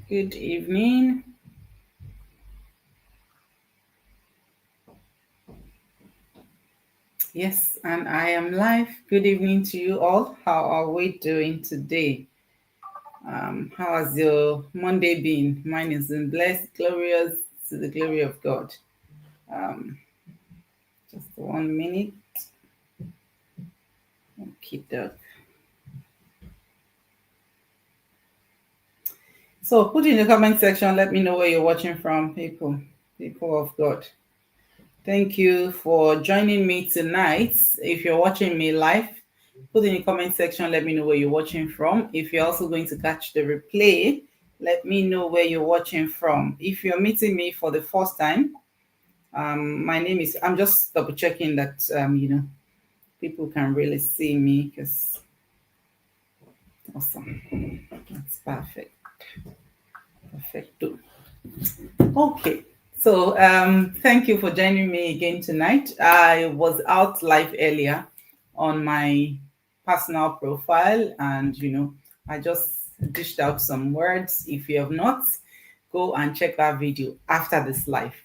Good evening. Yes, and I am live. Good evening to you all. How are we doing today? How has your Monday been? Mine has been blessed, glorious, to the glory of God. Um, just 1 minute. Okay, doc. So put in the comment section. Let me know where you're watching from, people of God. Thank you for joining me tonight. If you're watching me live, put in the comment section, let me know where you're watching from. If you're also going to catch the replay, let me know where you're watching from. If you're meeting me for the first time, my name is, I'm just double checking that, people can really see me because, awesome. That's perfect. Perfecto. Okay. So thank you for joining me again tonight. I was out live earlier on my personal profile, and I just dished out some words. If you have not, go and check that video after this live.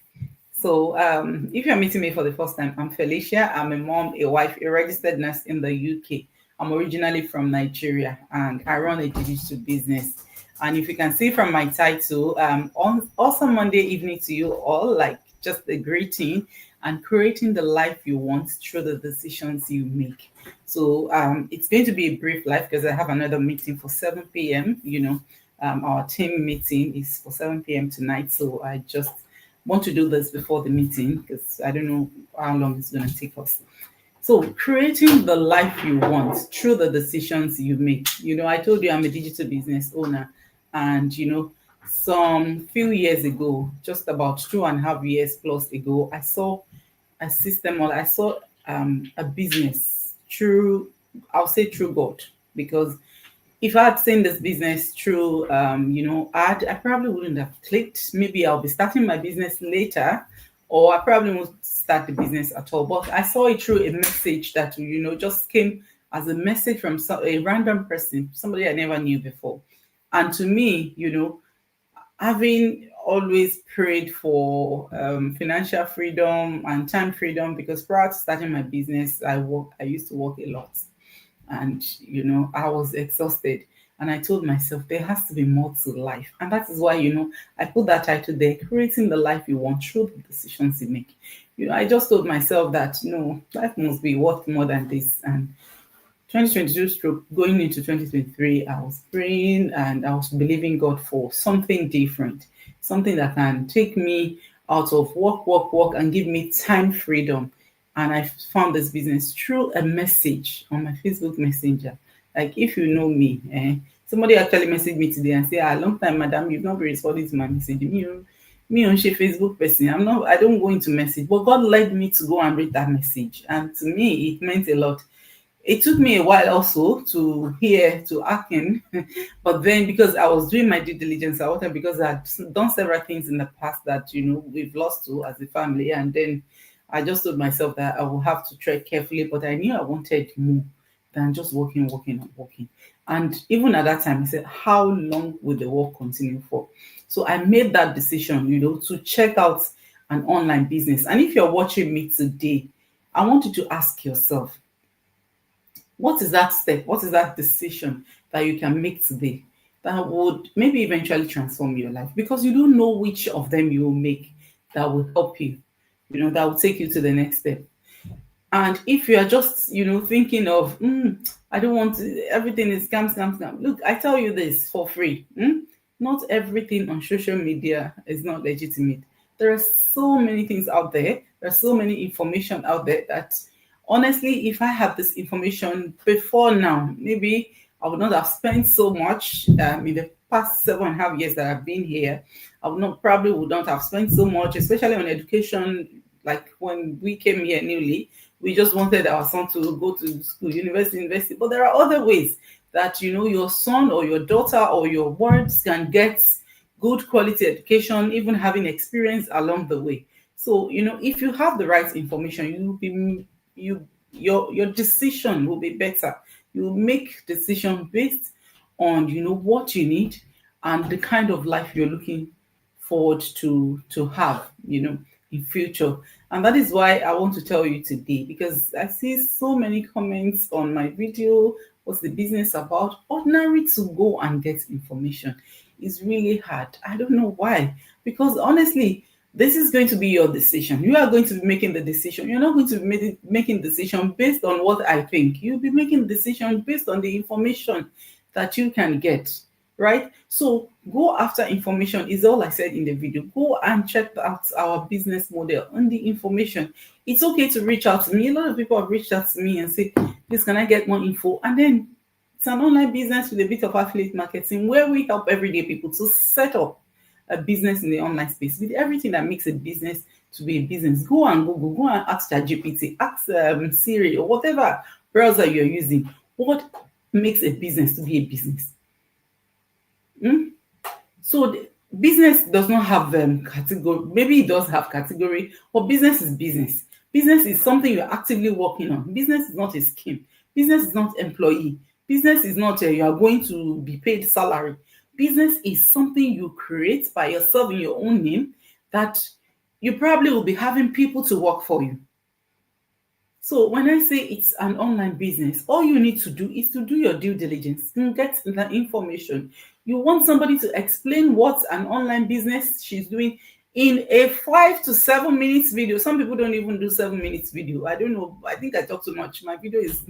So if you're meeting me for the first time, I'm Felicia. I'm a mom, a wife, a registered nurse in the UK. I'm originally from Nigeria, and I run a digital business. And if you can see from my title, on awesome Monday evening to you all, like just a greeting and creating the life you want through the decisions you make. So it's going to be a brief life because I have another meeting for 7 p.m. Our team meeting is for 7 p.m. tonight. So I just want to do this before the meeting because I don't know how long it's going to take us. So, creating the life you want through the decisions you make. I told you I'm a digital business owner, and some few years ago, just about 2.5 years plus ago, I saw a system, or I saw a business through, I'll say through God, because if I had seen this business through, ad, I probably wouldn't have clicked. Maybe I'll be starting my business later, or I probably won't start the business at all. But I saw it through a message that, just came as a message from a random person, somebody I never knew before. And to me, having always prayed for financial freedom and time freedom, because prior to starting my business, I used to work a lot, and I was exhausted, and I told myself there has to be more to life, and that is why I put that title there, creating the life you want through the decisions you make. I just told myself that no, life must be worth more than this. And 2022 stroke going into 2023, I was praying and I was believing God for something different, something that can take me out of work, and give me time freedom. And I found this business through a message on my Facebook Messenger. Like, if you know me, somebody actually messaged me today and say, long time, madam, you've not been responding to my message. Me on she Facebook person, I don't go into message, but God led me to go and read that message. And to me, it meant a lot. It took me a while also to hearken, but then because I was doing my due diligence, because I'd done several things in the past that we've lost to as a family, and then I just told myself that I will have to tread carefully. But I knew I wanted more than just working. And even at that time, I said, how long will the work continue for? So I made that decision, to check out an online business. And if you're watching me today, I want you to ask yourself, what is that step? What is that decision that you can make today that would maybe eventually transform your life? Because you don't know which of them you will make that will help you, that will take you to the next step. And if you are just, thinking of, I don't want to, everything is scam. Look, I tell you this for free. Not everything on social media is not legitimate. There are so many things out there. There's so many information out there that honestly, if I had this information before now, maybe I would not have spent so much in the past 7.5 years that I've been here. I would not have spent so much, especially on education. Like when we came here newly, we just wanted our son to go to school, university. But there are other ways that your son or your daughter or your words can get good quality education, even having experience along the way. So if you have the right information, your decision will be better. You make decision based on what you need and the kind of life you're looking forward to have, in future. And that is why I want to tell you today, because I see so many comments on my video. What's the business about? Ordinary to go and get information is really hard. I don't know why. Because honestly, this is going to be your decision. You are going to be making the decision. You're not going to be making decision based on what I think. You'll be making decision based on the information that you can get, right? So go after information is all I said in the video. Go and check out our business model and the information. It's okay to reach out to me. A lot of people have reached out to me and say, please, can I get more info? And then it's an online business with a bit of affiliate marketing where we help everyday people to set up a business in the online space with everything that makes a business to be a business. Go and Google, go and ask ChatGPT, ask Siri, or whatever browser you're using. What makes a business to be a business? So the business does not have category. Maybe it does have category, but business is business. Business is something you're actively working on. Business is not a scheme. Business is not employee. Business is not you are going to be paid salary. Business is something you create by yourself in your own name that you probably will be having people to work for you. So when I say it's an online business, all you need to do is to do your due diligence and get the information. You want somebody to explain what an online business she's doing in a 5 to 7 minutes video. Some people don't even do 7 minutes video. I don't know. I think I talk too much. My video is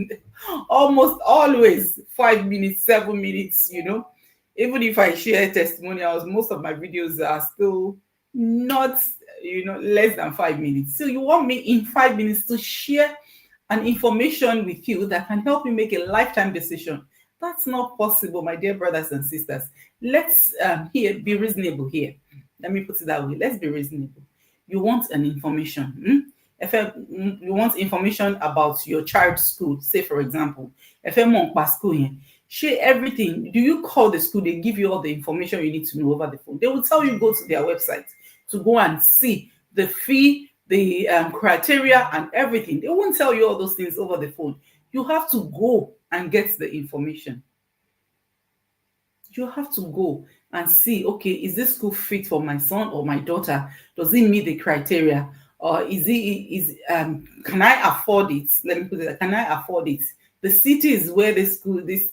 almost always 5 minutes, 7 minutes, Even if I share testimonials, most of my videos are still not, less than 5 minutes. So you want me in 5 minutes to share an information with you that can help you make a lifetime decision. That's not possible, my dear brothers and sisters. Let's be reasonable here. Let me put it that way. Let's be reasonable. You want an information. If you want information about your child's school, say for example, if you're school, share everything. Do you call the school? They give you all the information you need to know over the phone. They will tell you go to their website to go and see the fee, the criteria, and everything. They won't tell you all those things over the phone. You have to go and get the information. You have to go and see, okay, is this school fit for my son or my daughter? Does it meet the criteria? Or can I afford it? Let me put it, can I afford it? The cities where this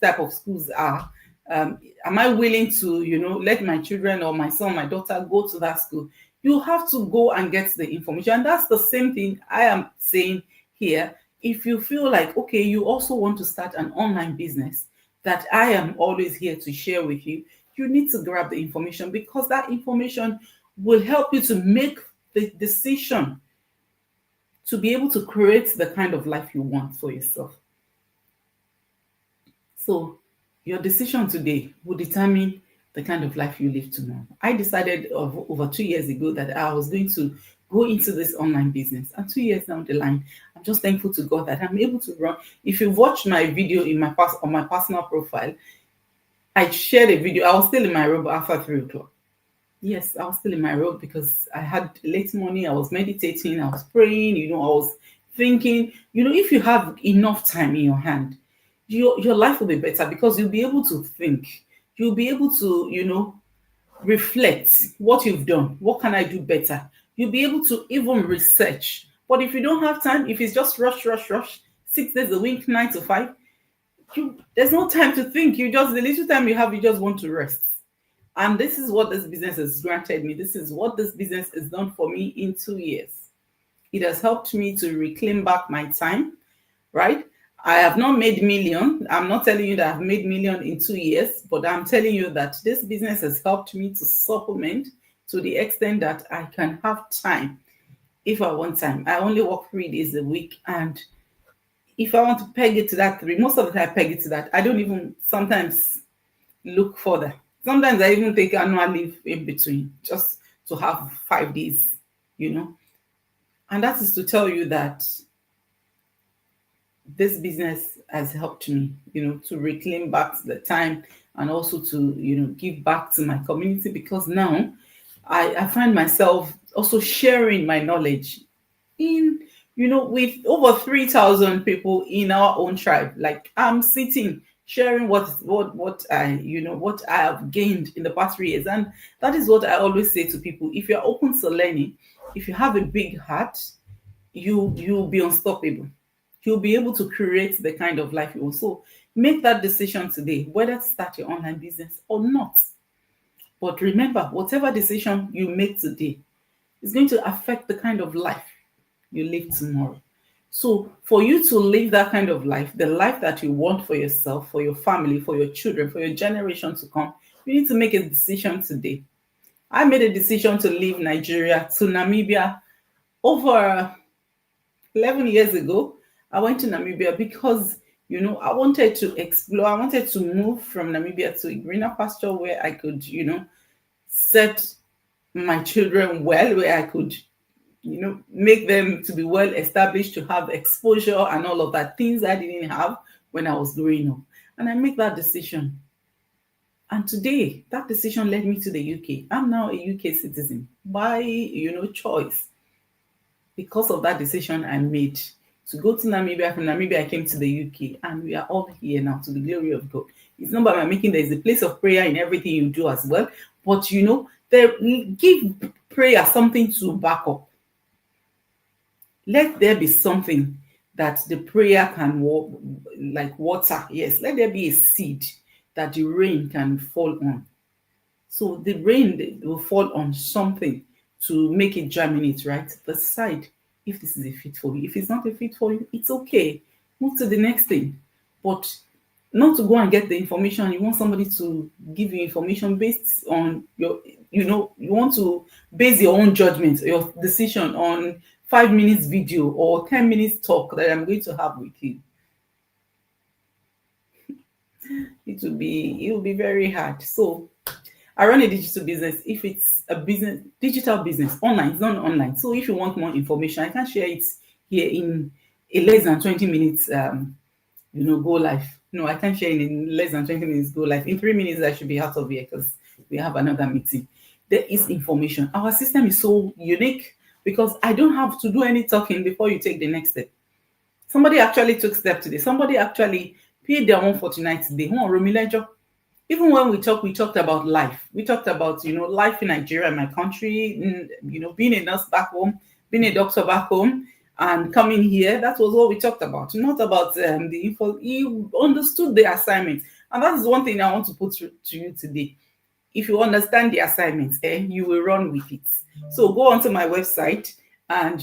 type of schools are, am I willing to, let my children or my son, my daughter go to that school? You have to go and get the information. And that's the same thing I am saying here. If you feel like, okay, you also want to start an online business that I am always here to share with you, you need to grab the information, because that information will help you to make the decision to be able to create the kind of life you want for yourself. So your decision today will determine the kind of life you live tomorrow. I decided over 2 years ago that I was going to go into this online business, and 2 years down the line, I'm just thankful to God that I'm able to run. If you watch my video on my personal profile, I shared a video. I was still in my robe after 3 o'clock. Yes, I was still in my robe because I had late morning. I was meditating. I was praying. I was thinking. If you have enough time in your hand, your life will be better, because you'll be able to think. You'll be able to, reflect what you've done. What can I do better? You'll be able to even research. But if you don't have time, if it's just rush, 6 days a week, 9 to 5, there's no time to think. The little time you have, you just want to rest. And this is what this business has granted me. This is what this business has done for me in 2 years. It has helped me to reclaim back my time, right? I have not made million. I'm not telling you that I've made million in 2 years, but I'm telling you that this business has helped me to supplement to the extent that I can have time if I want time. I only work 3 days a week, and if I want to peg it to that 3, most of the time I peg it to that. I don't even sometimes look further. Sometimes I even take annual leave in between just to have 5 days, And that is to tell you that this business has helped me, to reclaim back the time, and also to, give back to my community, because now I find myself also sharing my knowledge with over 3,000 people in our own tribe. Like, I'm sitting sharing what I what I have gained in the past 3 years. And that is what I always say to people: if you're open to learning, if you have a big heart, you'll be unstoppable. You'll be able to create the kind of life you want. So make that decision today, whether to start your online business or not. But remember, whatever decision you make today is going to affect the kind of life you live tomorrow. So, for you to live that kind of life, the life that you want for yourself, for your family, for your children, for your generation to come, you need to make a decision today. I made a decision to leave Nigeria to Namibia over 11 years ago. I went to Namibia because, I wanted to explore. I wanted to move from Namibia to a greener pasture where I could, set my children well, where I could, make them to be well established, to have exposure and all of that, things I didn't have when I was growing up. And I make that decision. And today, that decision led me to the UK. I'm now a UK citizen by, choice. Because of that decision I made to go to Namibia. From Namibia, I came to the UK, and we are all here now to the glory of God. It's not by my making. There is a place of prayer in everything you do as well. But, give prayer something to back up. Let there be something that the prayer can like water. Yes, let there be a seed that the rain can fall on. So the rain will fall on something to make it germinate, right? Decide if this is a fit for you. If it's not a fit for you, it's okay. Move to the next thing. But not to go and get the information. You want somebody to give you information based on your, you want to base your own judgment, your decision on 5 minutes video or 10 minutes talk that I'm going to have with you. It will be very hard. So I run a digital business. If it's a business, digital business, online, it's not online. So if you want more information, I can share it here in a less than 20 minutes, go live. No, I can't share it in less than 20 minutes, go live. In 3 minutes, I should be out of here because we have another meeting. There is information. Our system is so unique because I don't have to do any talking before you take the next step. Somebody actually took step today. Somebody actually paid their 149 today. Even when we talked about life. We talked about, life in Nigeria, my country, being a nurse back home, being a doctor back home, and coming here. That was what we talked about, not about the info. He understood the assignment. And that is one thing I want to put to you today. If you understand the assignment, you will run with it. So go onto my website and,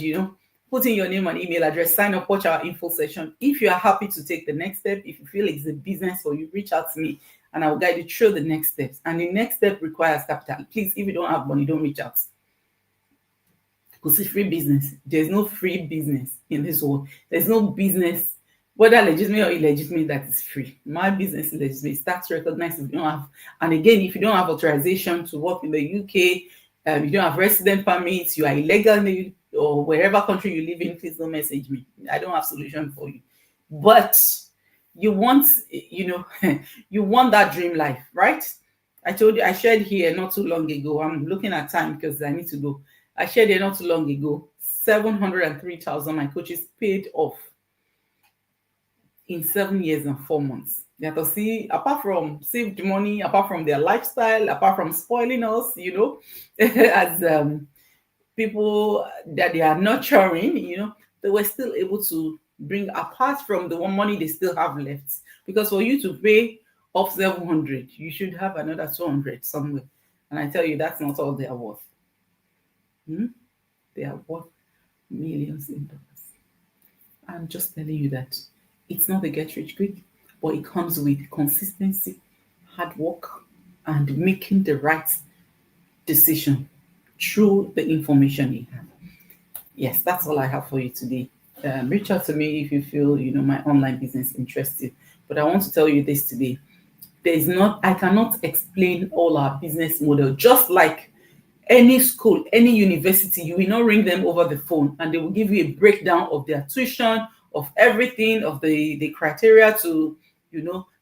put in your name and email address, sign up, watch our info session. If you are happy to take the next step, if you feel it's a business for you, reach out to me and I will guide you through the next steps. And the next step requires capital. Please, if you don't have money, don't reach out. Because it's free business. There's no free business in this world. There's no business, whether legitimate or illegitimate, that is free. My business is legitimate. It's tax recognized. If you don't have, and again, if you don't have authorization to work in the UK, you don't have resident permits, you are illegal in the or wherever country you live in, please don't message me. I don't have solution for you. But you want, you want that dream life, right? I told you, I shared here not too long ago. I'm looking at time because I need to go. I shared here not too long ago, 703,000 my coaches paid off in 7 years and 4 months. You have to see, apart from saved money, apart from their lifestyle, apart from spoiling us, as people that they are nurturing, they were still able to bring, apart from the one money they still have left. Because for you to pay off 700, you should have another 200 somewhere. And I tell you, that's not all they are worth. They are worth millions in dollars. I'm just telling you that it's not a get rich quick, but it comes with consistency, hard work, and making the right decision through the information you have. Yes, that's all I have for you today. Reach out to me if you feel my online business interests you. But I want to tell you this today. I cannot explain all our business model. Just like any school, any university, you will not ring them over the phone and they will give you a breakdown of their tuition, of everything, of the criteria to,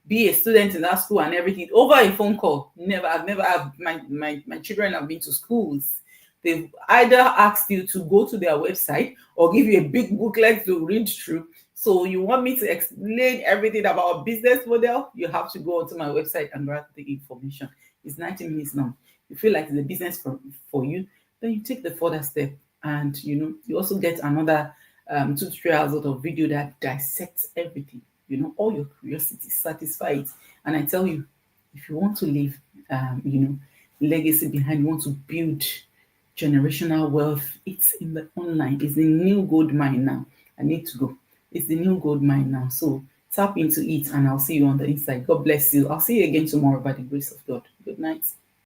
be a student in that school and everything over a phone call. I've never had my children have been to schools. They've either asked you to go to their website or give you a big booklet to read through So you want me to explain everything about business model? You have to go onto my website and grab the information. It's 90 minutes long. You feel like it's a business for you, then you take the further step, and you also get another 2 to 3 hours worth of video that dissects everything. All your curiosity, satisfy it. And I tell you, if you want to leave, legacy behind, you want to build generational wealth, it's in the online. It's the new gold mine now. I need to go. It's the new gold mine now. So tap into it, and I'll see you on the inside. God bless you. I'll see you again tomorrow by the grace of God. Good night.